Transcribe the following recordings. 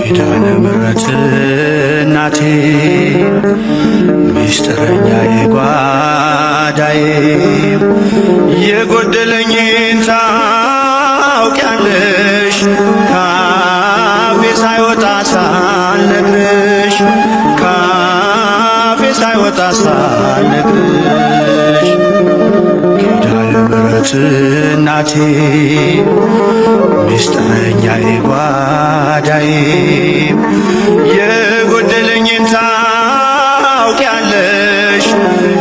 ኪዳነ ምሕረት እናቴ ሚስጥረኛዬ ጓዳዬ የጎደለኝን ታውቂያለሽ ካፌ ሳይወጣ ሳልነግርሽ ካፌ ሳይወጣ ሳልነግርሽ ኪዳነ ምሕረት እናቴ ሚስጥረኛዬ ጓዳዬ የጎደለኝን ታውቂያለሽ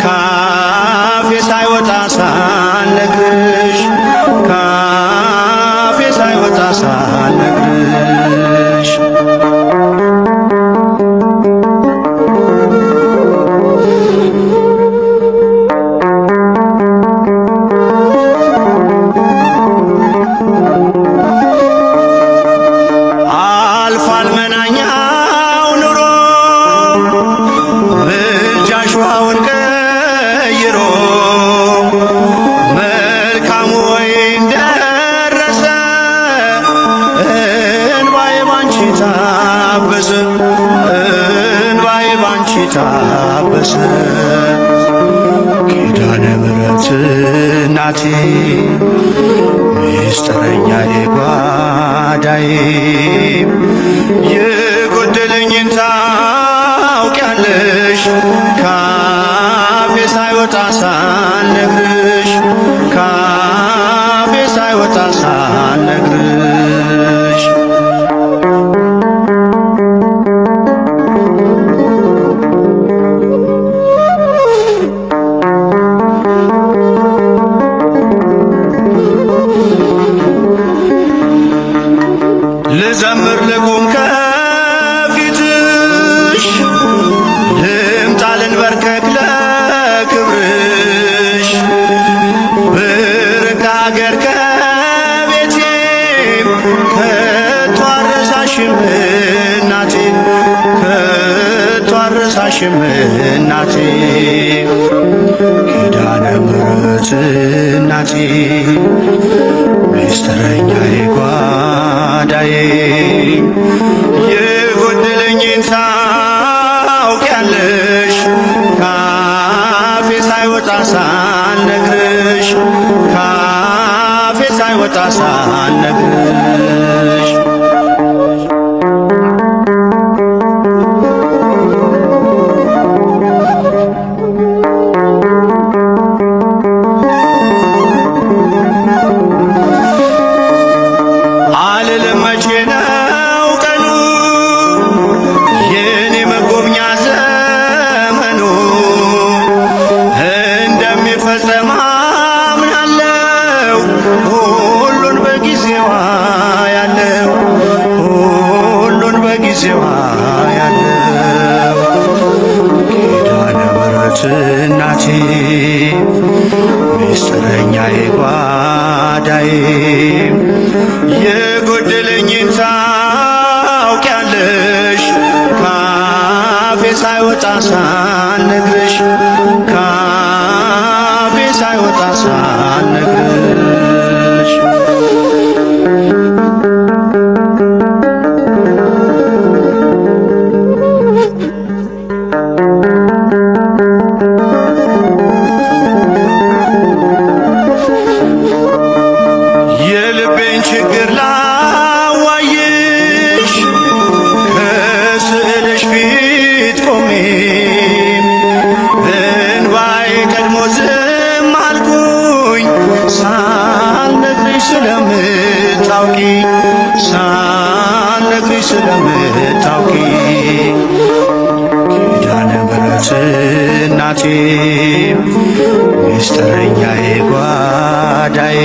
ካፌ ሳይወጣ ሳልነግርሽ ካፌ ሳይወጣ ሳልነግርሽ አልፏል መናኛው ኑሮ ምልጃሽ ውሃውን ቀይሮ መልካሙ ወይን ደረሰ እንባዬ ባንቺ ታበሰ እንባዬ ባንቺ ታበሰ ኪዳነ ምሕረት እናቴ ሚስጥረኛዬ ጓዳዬ የጎደለኝን ታውቂያለሽ ካፌ ሳይወጣ ሳልነግርሽ ካፌ ሳይወጣ ሳልነግርሽ ልዘምር ልቁም ከፊትሽ ልምጣ ልንበርከክ ለክብርሽ ብርቅ አገር ከቤቴ ከቶ አልረሳሽም እናቴ ከቶ አልረሳሽም እናቴ ኪዳነ ምሕረት እናቴ ሚስጥረኛዬ ጓዳዬ የጎደለኝን ታውቂያለሽ ካፌ ሳይወጣ ሳልነግርሽ ካፌ ሳይወጣ ሳልነግርሽ አልልም መቼ ነው ቀኑ የኔ መጎብኛ ዘመኑ እንደሚፈጸም አምናለው ሁሉን በጊዜዋ ያለው ሁሉን በጊዜዋ ያለው ኪዳነ ምሕረት እናቴ ሚስጥረኛዬ ጓዳዬ የጎደለኝን ታውቂያለሽ ካፌ ሳይወጣ ሳልነግርሽ ካፌ ሳይወጣ ሳልነግርሽ የልቤን ችግር ላዋይሽ ከስዕልሽ ፊት ቆሜ እንባዬ ቀድሞ ዝም አልኩኝ ሳልነግርሽ ስለምታውቂ ሳልነግርሽ ስለምታውቂ ኪዳነ ምሕረት እናቴ ሚስጥረኛዬ ጓዳዬ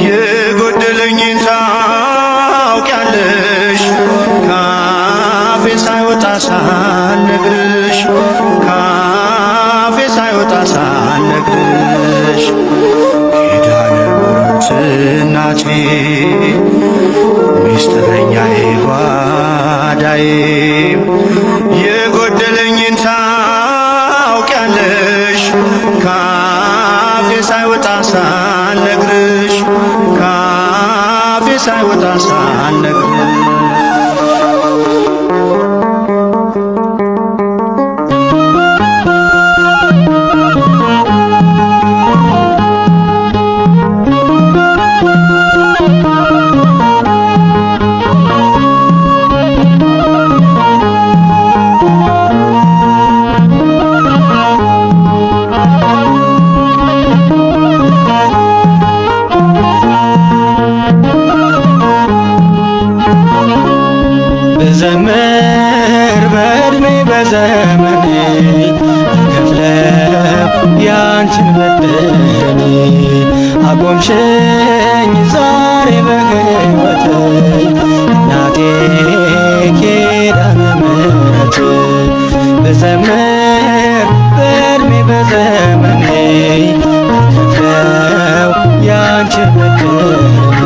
የጎደለኝን ታውቂያለሽ ካፌ ሳይወጣ ሳልነግርሽ ካፌ ሳይወጣ ሳልነግርሽ ኪዳነ ምሕረት እናቴ ሚስጥረኛዬ ጓዳዬ የጎደለኝን ታውቂያለሽ ካፌ ሳይወጣ ሳልነግርሽ ካፌ ሳይወጣ ሳልነግርሽ ብዘምር በዕድሜ በዘመኔ ከፍለው ያንቺን በደሌ አቆምሽኝ ዛሬ በሕይወቴ እናቴ ኪዳነ ምሕረት ብዘምር በዕድሜ በዘመኔ ከፍለው ያንቺን በደሌ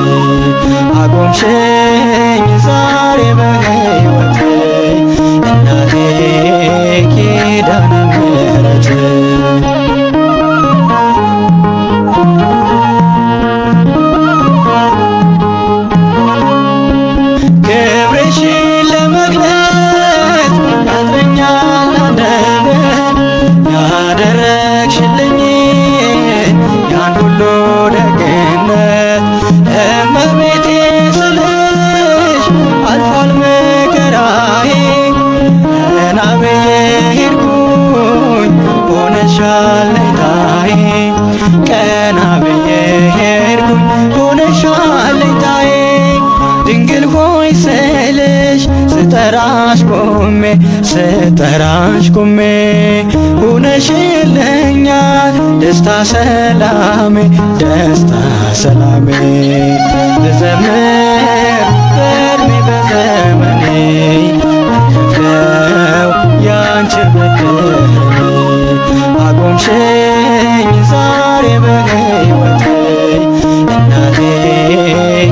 አቆምሽኝ ዛሬ በሕይወቴ እናቴ ኪዳነ ምሕረት ክብርሽን ለመግለጽ ያጥረኛል አንደበት ያደረግሽልኝ ያን ሁሉ ደግነት እመቤቴ ስልሽ አልፏል መከራዬ ቀና ብዬ ሄድኩኝ ሆነሻል ለኝታዬ ቀና ብዬ ሄድኩኝ ሆነሻል ለኝታዬ ድንግል ሆይ ስልሽ ስጠራሽ ቆሜ ሆነሽልኛል ደስታ ሰላሜ ብዘምር በዕድሜ በዘመኔ ከፍለው ያንቺን በደሌ አቆምሽኝ ዛሬ በሕይወቴ እናቴ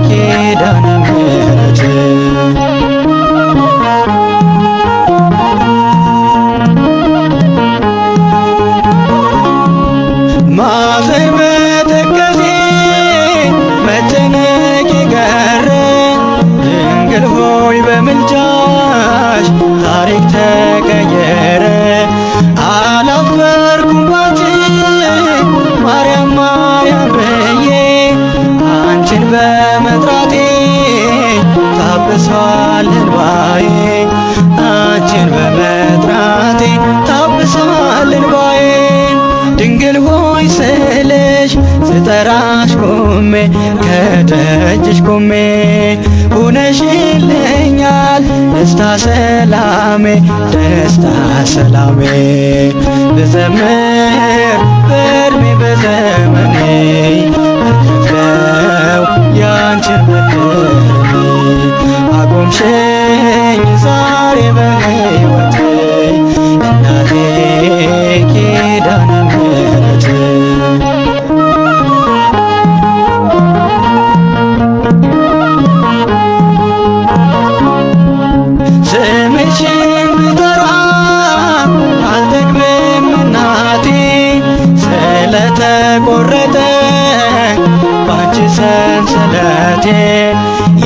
ኪዳነ ምሕረት ማዘን መተከዜ መጨነቄ ቀረ ድንግል ሆይ በምልጃሽ ታሪክ ተቀየረ አላፈርኩም ባንቺ ማርያም ማርያም ብዬ አንቺን በመጥራቴ ታብሷል እንባዬ አንቺን በመጥራቴ ታብሷል እንባዬ ድንግል ሆይ ስልሽ ስጠራሽ ከደጅሽ ቆሜ ሆነሽልኛል ደስታ ሰላሜ ብዘምር በዕድሜ በዘመኔ ከፍለው ያንቺን በደሌ አቆምሽኝ ዛሬ በሕይወቴ እናቴ ኪዳነ ምሕረት ስምሽን ብጠራ አልጠግብም እናቴ ስለተቆረጠ ባንቺ ሰንሰለቴ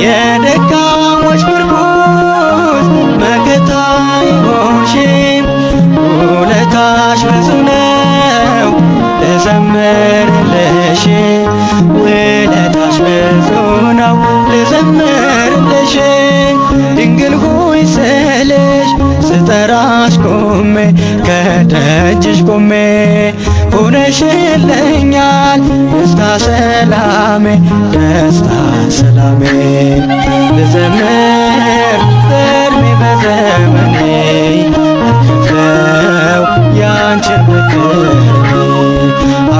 የደካሞች ምርኩዝ መከታ ይሆንሽም ውለታሽ ብዙ ነው ልዘምርልሽ ውለታሽ ብዙ ነው ልዘምርልሽ ድንግል ሆይ ስልሽ ስጠራሽ ከደጅሽ ቆሜ ሆነሽልኛል ደስታ ሰላሜ ልዘምር በዕድሜ በዘመኔ ከፍለው ያንቺን በደሌ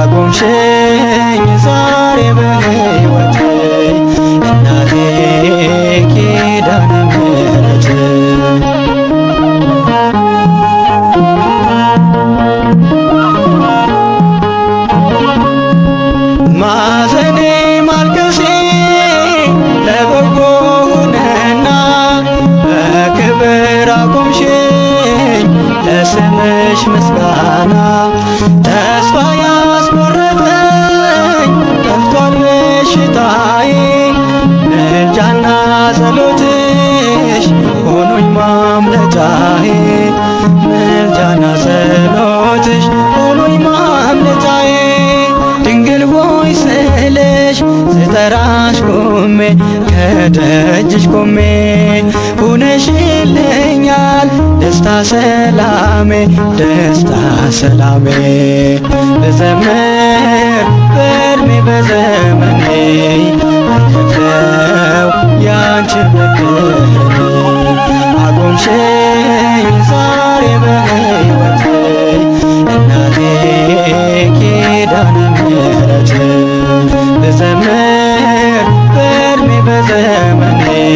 አቆምሽኝ ዛሬ በሕይወቴ እናቴ ኪዳነ ምሕረት ማዘኔ ማልቀሴ ለበጎ ሆነና በክብር አቆምሽኝ ለስምሽ ምስጋና ተስፋ ያስቆረጠኝ ጠፍቷል በሽታዬ ምልጃና ጸሎትሽ ሆኖኝ ማምለጫዬ ምልጃና ጸሎትሽ ሆኖኝ ማምለጫዬ ድንግል ሆይ ስልሽ ስጠራሽ ከደጅሽ ቆሜ ሆነሽልኛል ደስታ ሰላሜ ብዘምር በዕድሜ በዘመኔ ከፍለው ያንቺን በደሌ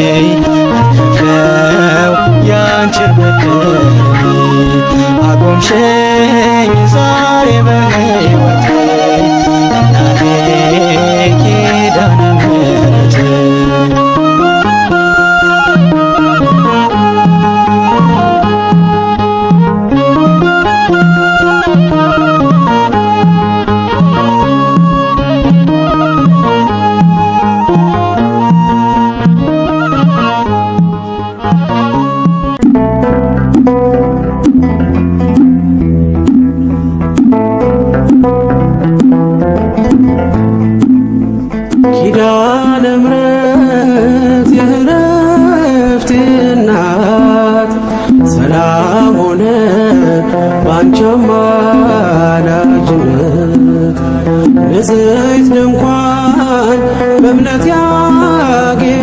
አልከፍለው ያንቺን ብድር አቆምሽኝ ዛሬ በሕይወቴ እናቴ ኪዳነ ምሕረት ኪዳነ ምሕረት የዕረፍቴ እናት ሰላም ሆነ ባንቺ አማላጅነት ንጽሕት ድንኳን በእምነት ያጌጥኩብሽ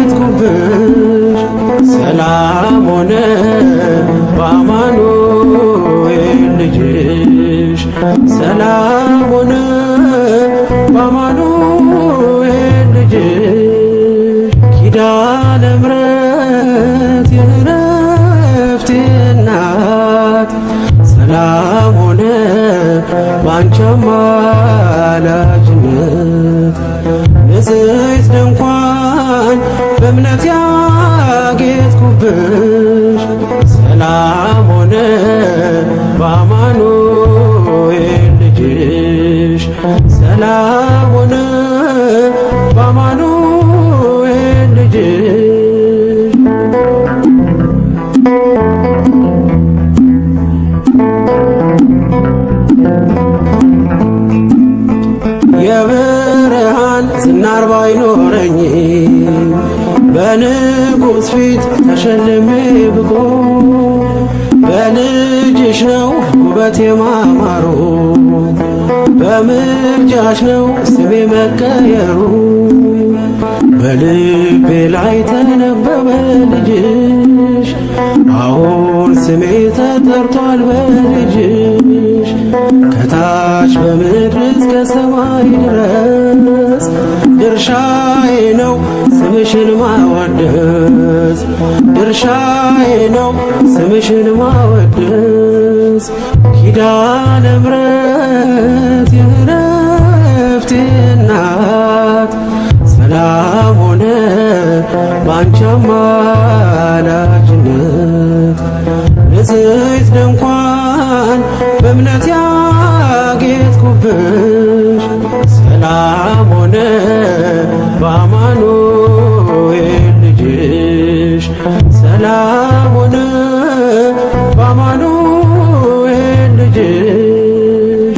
ሰላም ሆነ በአማኑኤል ልጅሽ ሰላም ሆነ በአማኑኤል ኪዳነ ምሕረት የዕረፍቴ እናት ሰላም ሆነ ባንቺ አማላጅነት ንጽሕት ድንኳን በእምነት ያጌጥኩብሽ ሰላም ሆነ በአማኑኤል ልጅሽ ሰላም ሆነ በአማኑኤል ልጅሽ የብርሃን ዝናር ባይኖረኝ በንጉሥ ፊት ተሸልሜ ብቆ በልጅሽ ነው ውበቴ ማማሩ በምልጃሽ ነው ስሜ መቀየሩ በልቤ ላይ ተነበበ ልጅሽ አሁን ስሜ ተጠርቷል በልጅሽ ከታች በምድር እስከ ሰማይ ድረስ ድርሻዬ ነው ስምሽን ማወደስ ድርሻዬ ነው ስምሽን ማወደስ ኪዳነ ምሕረት የዕረፍቴ እናት ሰላም ሆነ ባንቺ አማላጅነት ንጽሕት ድንኳን በእምነት ያጌጥኩብሽ ሰላም ሆነ በአማኑኤል ልጅሽ ሰላም ሆነ በአማኑኤል ልጅሽ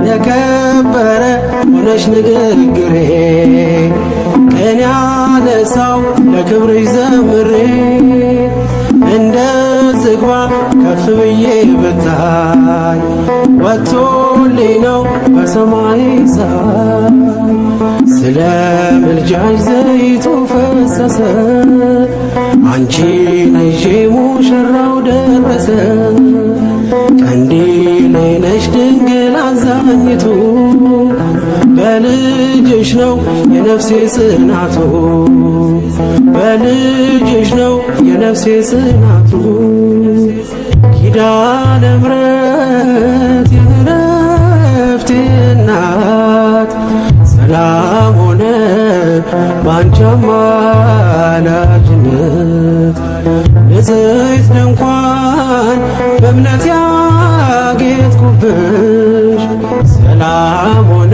የከበረ ሆነሽ ንግግሬ ቀን ያነሳው ለክብርሽ ዘምሬ እንደ ዝግባ ከፍ ብዬ ብታይ ወጥቶልኝ ነው በሰማይ ፀሐይ ስለ ምልጃሽ ዘይቱ ፈሰሰ አንቺን ይዤ ሙሽራው ደረሰ ቀንዲሌ ነሽ ድንግል አዛኝቱ በልጅሽ ነው የነፍሴ ጽናቱ በልጅሽ ነው የነፍሴ ጽናቱ ኪዳነ ምሕረት የዕረፍቴ እናት ሰላም ሆነ ባንቺ አማላጅነት ንጽሕት ድንኳን በእምነት ያጌጥኩብሽ ሰላም ሆነ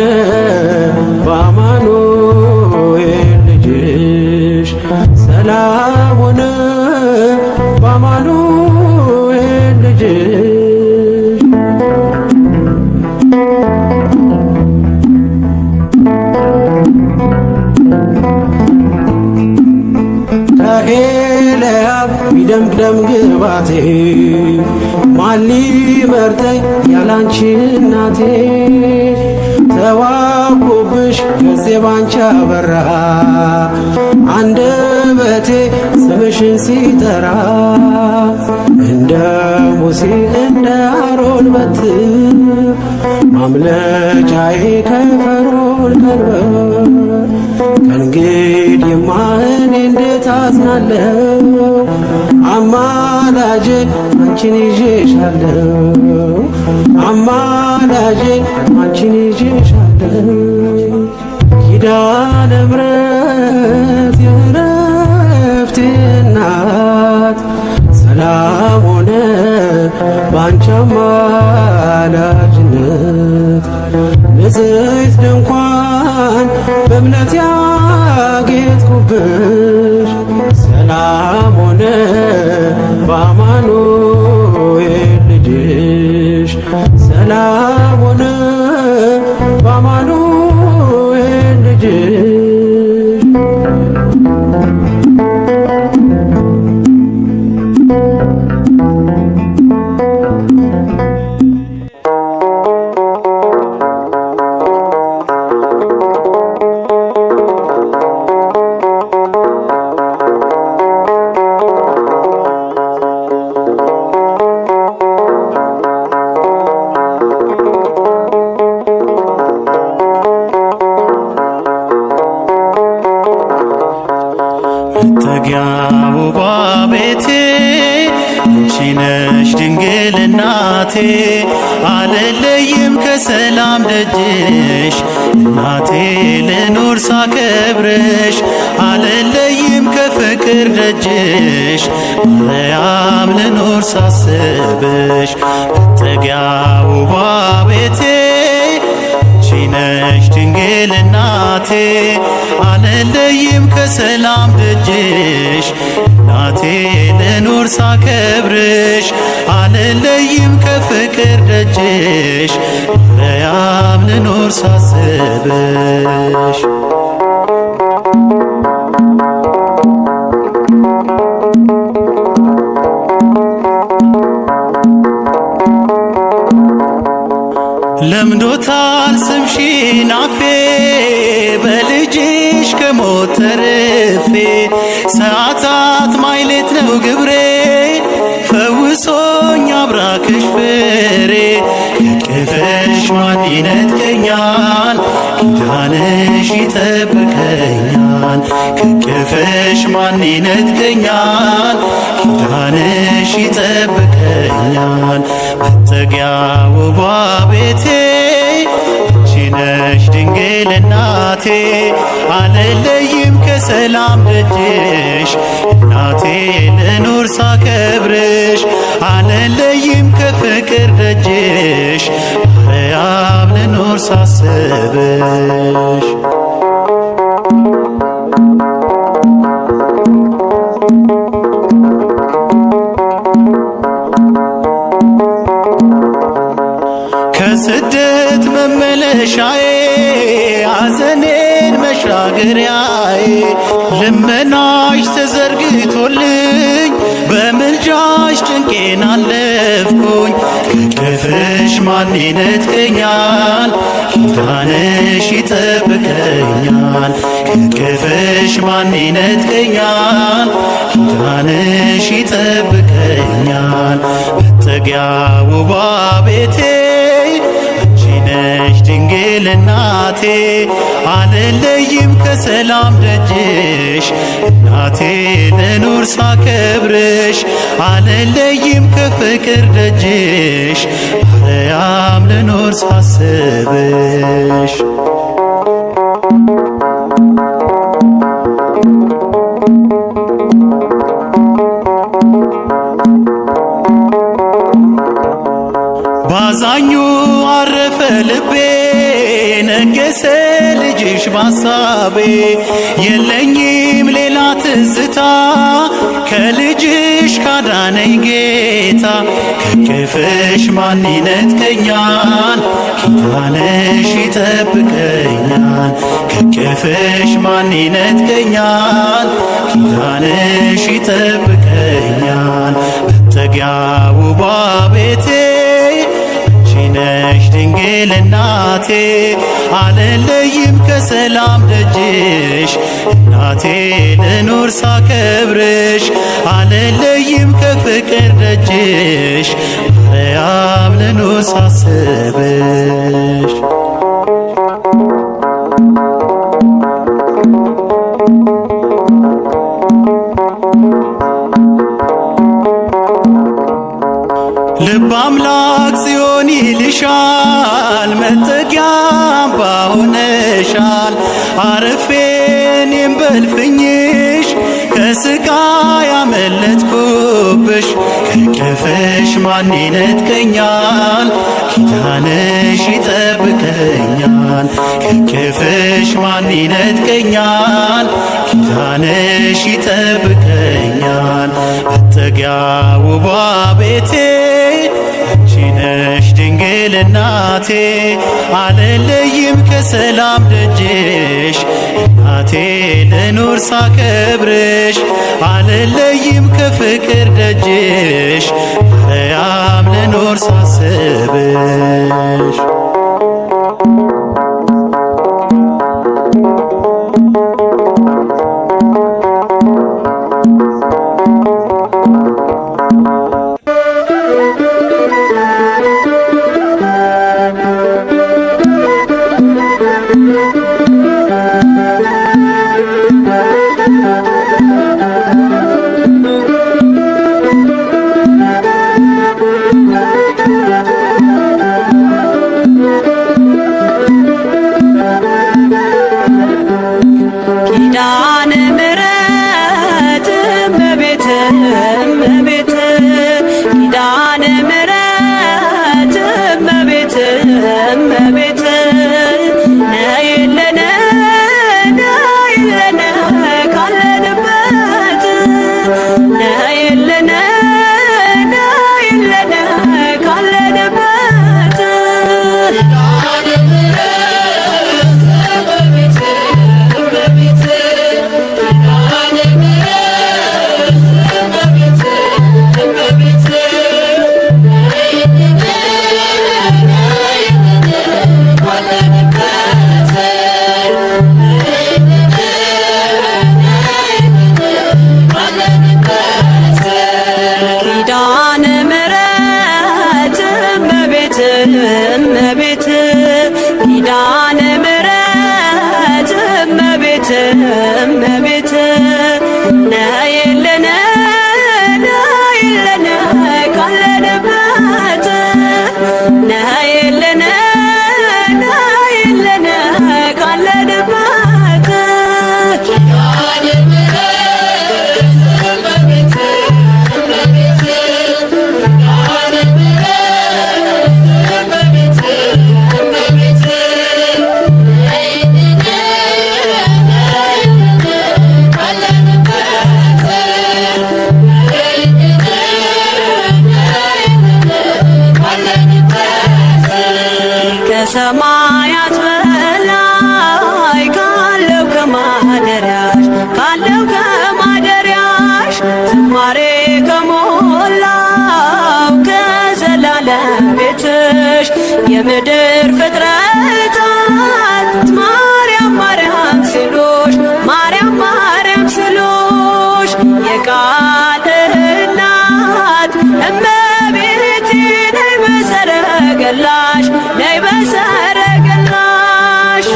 በአማኑኤል ልጅሽ ሰላም ሆነ በአማኑኤል ልጅሽ ከኤልያብ ይደምቅደም ግባቴ ማን ሊመርጠኝ ያላንቺ እናቴ ተዋብኩብሽ ገዜ ባንቺ አበራ አንደበቴ ስምሽን ሲጠራ እንደ ሙሴ እንደ አሮን በትር ማምለጫዬ ከፈርዖን ቀንበር ከእንግዲህማ እኔ እንዴት አዝናለሁ አማላጄ አንቺን ይዤሻለሁ አማላጄ አንቺን ይዤሻለሁ ኪዳነ ምሕረት የዕረፍቴ እናት ሰላም ሆነ ባንቺ አማላጅነት ንጽሕት ድንኳን በእምነት ያጌጥኩብሽ ሰላም ሆነ በአማኑኤል ልጅሽ ሰላም ሆነ በአማኑኤል ልጅሽ መጠጊያ ውቧ ቤቴ አንቺ ነሽ ድንግል እናቴ አልለይም ከሰላም ደጅሽ እናቴ ልኑር ሳከብርሽ አልለይም ከፍቅር ደጅሽ ማርያም ልኑር ሳስብሽ መጠጊያ ውቧ ቤቴ አንቺ ነሽ ድንግል እናቴ አልለይም ከሰላም ደጅሽ እናቴ ልኑር ሳከብርሽ አልለይም ከፍቅር ደጅሽ ማርያም ልኑር ሳስብሽ ለምዶታል ስምሽን አፌ በልጅሽ ከሞት ተርፌ ሰዓታት ማይሌት ነው ግብሬ ፈውሶኝ አብራክሽ ፍሬ ከቅፍሽ ማን ይነጥቀኛል ኪዳንሽ ይጠብቀኛል ከቅፍሽ ማን ይነጥቀኛል ኪዳንሽ ይጠብቀኛል መጠጊያ ውቧ ቤቴ አንቺ ነሽ ድንግል እናቴ አልለይም ከሰላም ደጅሽ እናቴ ልኑር ሳከብርሽ አልለይም ከፍቅር ደጅሽ ማርያም ልኑር ሳስብሽ ከስደት መመለሻዬ ሐዘኔን መሻገሪያዬ ልመናሽ ተዘርግቶልኝ በምልጃሽ ጭንቄን አለፍኩኝ ከቅፍሽ ማን ይነጥቀኛል ኪዳንሽ ይጠብቀኛል ከቅፍሽ ማን ይነጥቀኛል ኪዳንሽ ይጠብቀኛል መጠጊያ ውቧ ቤቴ አንቺ ነሽ ድንግል እናቴ አልለይም ከሰላም ደጅሽ እናቴ ልኑር ሳከብርሽ አልለይም ከፍቅር ደጅሽ ማርያም ልኑር ሳስብሽ ባዛኙ አረፈ ልቤ ነገሰ ልጅሽ ባሳቤ የለኝም ሌላ ትዝታ ከልጅሽ ካዳነኝ ጌታ ከቅፍሽ ማን ይነጥቀኛል ኪዳንሽ ይጠብቀኛል ከቅፍሽ ማን ይነጥቀኛል ኪዳንሽ ይጠብቀኛል መጠጊያ ውቧ ቤቴ አንቺ ነሽ ድንግል እናቴ አልለይም ከሰላም ደጅሽ እናቴ ልኑር ሳከብርሽ አልለይም ከፍቅር ደጅሽ ማርያም ልኑር ሳስብሽ ልበ አምላክ ጽዮን ይልሻል መጠጊያ አምባ ሆነሻል አርፌ እኔም በእልፍኝሽ ከስቃይ ያመለጥኩብሽ ከቅፍሽ ማን ይነጥቀኛል ኪዳንሽ ይጠብቀኛል ከቅፍሽ ማን ይነጥቀኛል ኪዳንሽ ይጠብቀኛል መጠጊያ ውቧ ቤቴ አንቺ ነሽ ድንግል እናቴ አልለይም ከሰላም ደጅሽ እናቴ ልኑር ሳከብርሽ አልለይም ከፍቅር ደጅሽ ማርያም ልኑር ሳስብሽ ከሰማያት በላይ ካለው ከማደሪያሽ ዝማሬ ከሞላው ከዘላለም ቤትሽ የምድር ፍጥረታት ማርያም ማርያም ሲሉሽ ማርያም ማርያም ሲሉሽ የቃል እናት እመቤቴ ነይ በሰረገላሽ ነይ በሰረገላሽ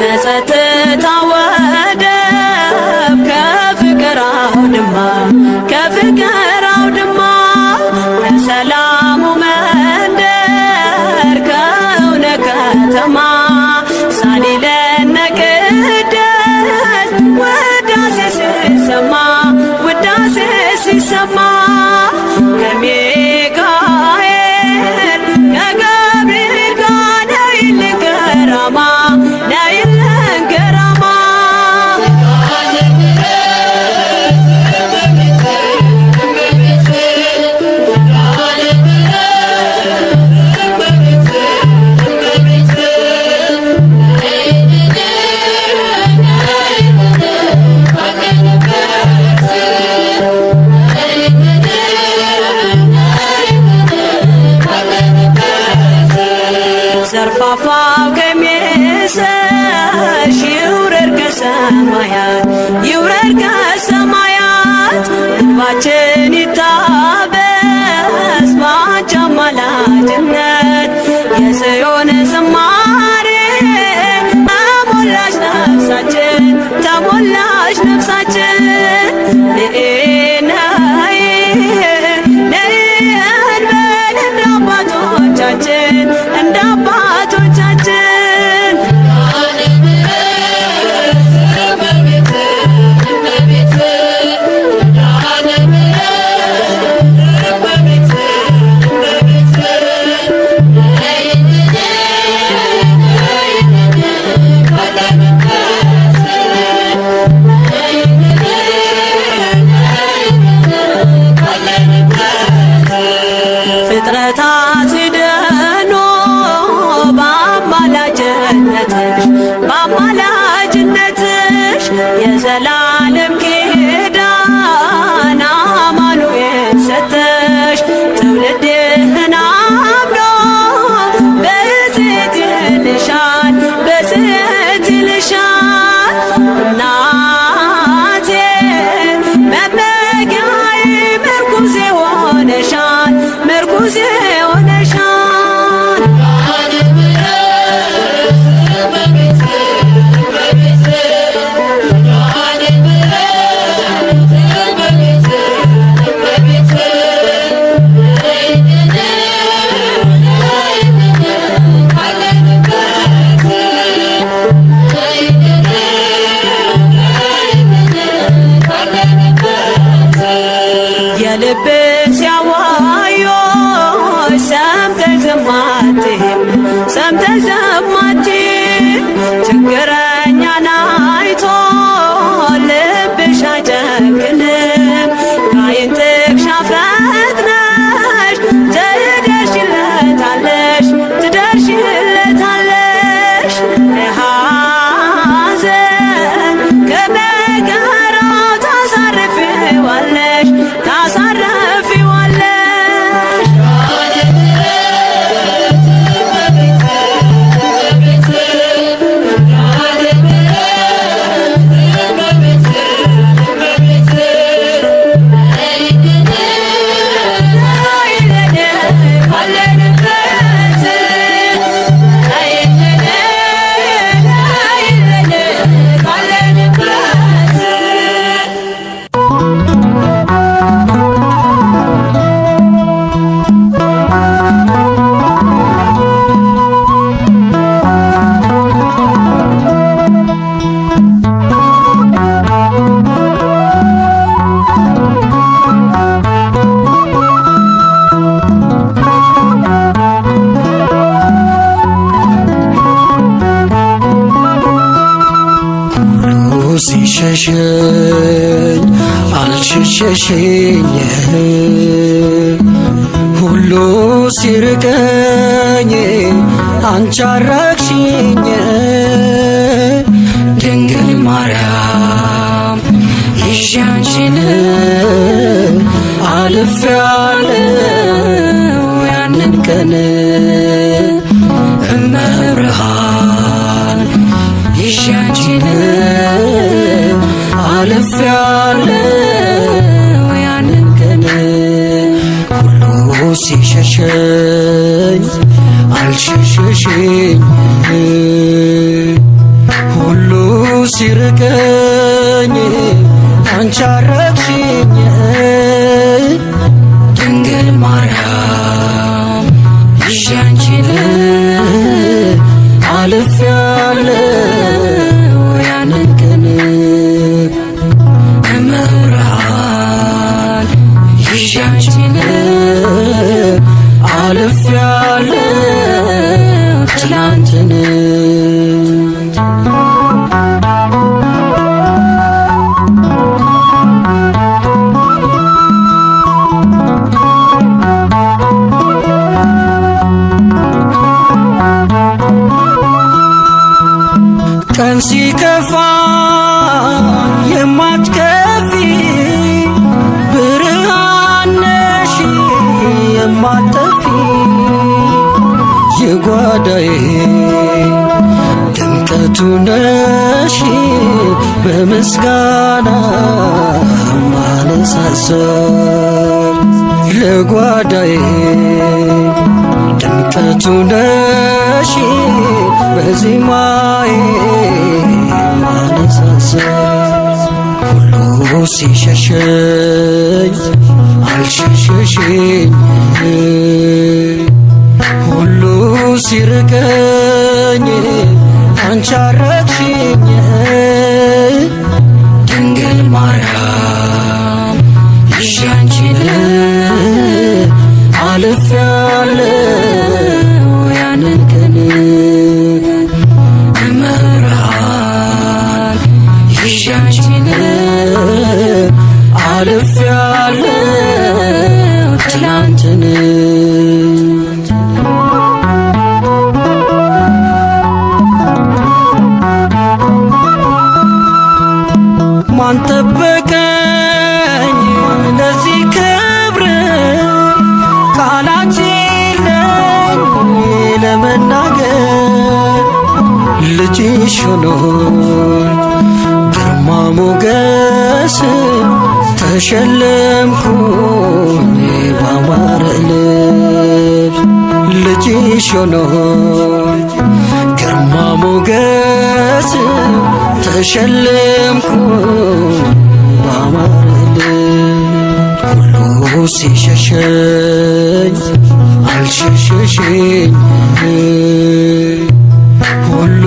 ከጸጥታ ወደብ ከፍቅር አውድማ ከሰላሙ መንደር ከእውነ ከተማ ሳሊለነ ቅድስት ውዳሴ ሲሰማ ከሚካኤል ከገብርኤል ጋር ነይልን ገራማ ተሞላሽ ነፍሳችን ነይ እንበል እንደ አባቶቻችን እንደ አባቶቻችን ፍጥረታት ሲደኑ በአማላጅነትሽ የዘላለም ኪዳን አማኑኤል ሰጠሽ ትውልድህን አምኖ በጽት ይልሻል በጽት ይልሻል እናቴ መመጊያዬ ምርኩዜ ሆነሻል ምርኩዜ ሆነሻል የልብን ሲያዋዮሽ ሰምተሽ ዝም አትይም ሰምተሽ ዝም አትይም ችግረኛን አይቶ ልብሽ አይጨክንም ከዓይን ጥቅሻ ፈጥነሽ ትደርሺለታለሽ ትደርሺለታለሽ ሐዘን ከመከራው ታሳርፊዋለሽ ታሳርፊዋለሽ ሲሸሸኝ አልሸሸሽኝ ሁሉ ሲርቀኝ አንቺ አራቅሽኝ ድንግል ማርያም ይዤ አንቺን አልፌያለሁ ያንን ቀን እመብርሃን ይዤ አንቺን አልፌያለሁ ያንን ቀን ሁሉ ሲሸሸኝ አልሸሸሽኝ ሁሉ ሲርቀኝ አንቺ አረቅሽኝ ድንግል ማርያም ይዤ አንቺን አልፌያለሁ ያንን ቀን እመብርሃን ይዤ አንቺን አልፌያለሁ ትናንትን ቀን ሲከፋ የማትከፊ ብርሃን ነሽ የማትጠፊ የጓዳዬ ድምቀቱ ነሽ በምስጋና ማነሳሳል ለጓዳዬ ድምቀቱ ነሽ በዜማዬ ማነሳሳይ ሁሉ ሲሸሸኝ አልሸሸሽኝ ሁሉ ሲርቀኝ አንቺ አረግሽኝ ድንግል ማርያም ይዤ አንቺን አልፌያለሁ ያንን ቀን እመብርሃን ይዤ አንቺን አልፌያለሁ ትናንትን ማን ጠበቀኝ ለዚህ ክብር ቃላት የለኝ ለመናገር ልጅሽ ሆኖኝ ግርማ ሞገስ ተሸለምኩኝ ባማረ ልብስ ልጅሽ ሆኖኝ ግርማ ሞገስ ተሸለምኩኝ ባማረ ልብስ ሁሉ ሲሸሸኝ አልሸሸሽኝ ሁሉ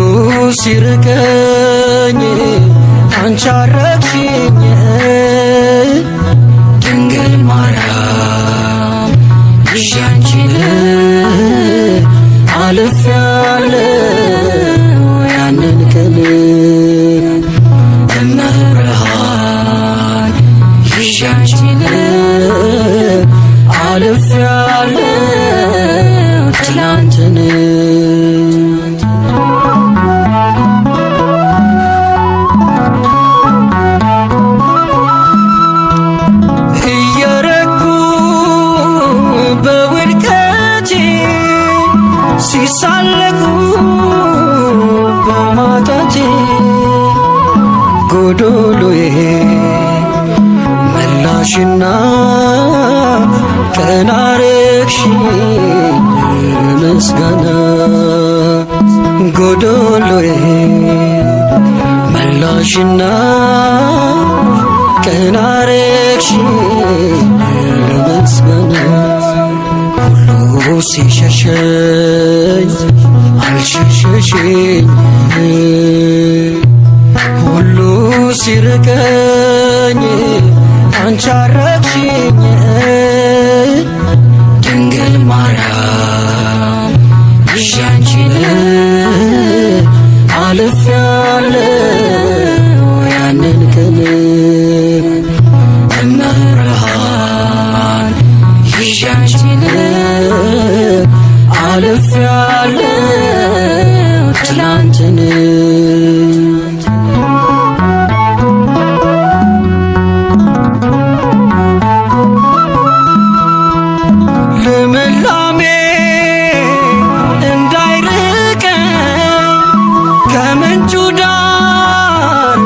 ሲርቀኝ አንቺ አረግሽኝ ድንግል ማርያም ይዤ አንቺን አልፌያለሁ ያንን ቀን እመብርሃን ይዤ አንቺን አልፌያለሁ ትናንትን ሲሳለቁ በማጣቴ ጎዶሎዬ መላሽና ቀና አረግሽኝ ምስጋና ጎዶሎዬ መላሽና ቀና አረግሽኝ ምስጋና ሁሉ ሲሸሸኝ አልሸሸሽኝ ሁሉ ሲርቀኝ አንቺ አረግሽኝ ድንግል ማርያም ይዤ አንቺን አልፌያለሁ ያንን ቀን እመብርሃን ይዤ አንቺን አልፌያለሁ ትናንትን ልምላሜ እንዳይርቀኝ ከምንጩ ዳር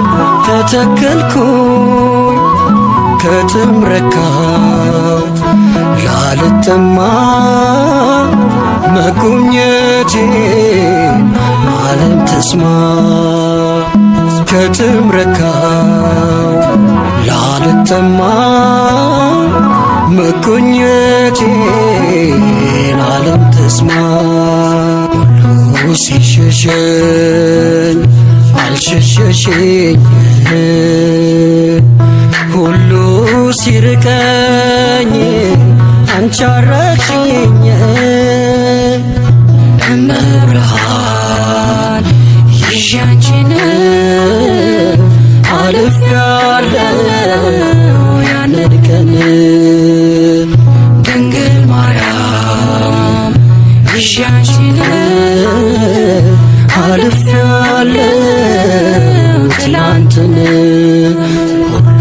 ተተከልኩኝ ከትምረካው ላልጠማ መጎብኘቴን ዓለም ተስማ ከትምረካው ላልጠማ መጎብኘቴን ዓለም ተስማ ሁሉ ሲሸሸኝ አልሸሸሽኝ ሁሉ ሲርቀኝ አንቺ አረግሽኝ እመብርሃን ይዤ አንቺን አልፌያለሁ ያንን ቀን ድንግል ማርያም ይዤ አንቺን አልፌያለሁ ትናንትን ሁሉ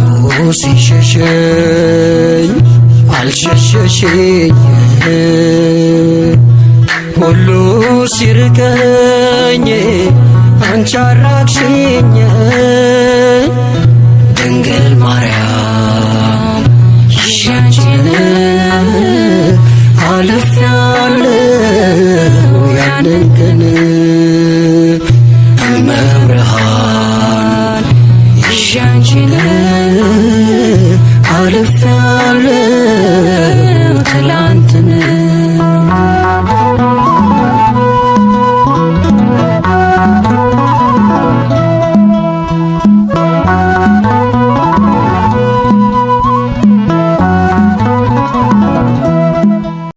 ሲሸሸኝ አልሸሸሽኝ ሁሉ ሲርቀኝ አንቺ አራቅሽኝ ድንግል ማርያም ይዤ አንቺን አልፌያለሁ ያንን ቀን እመብርሃን ይዤ አንቺን አልፌ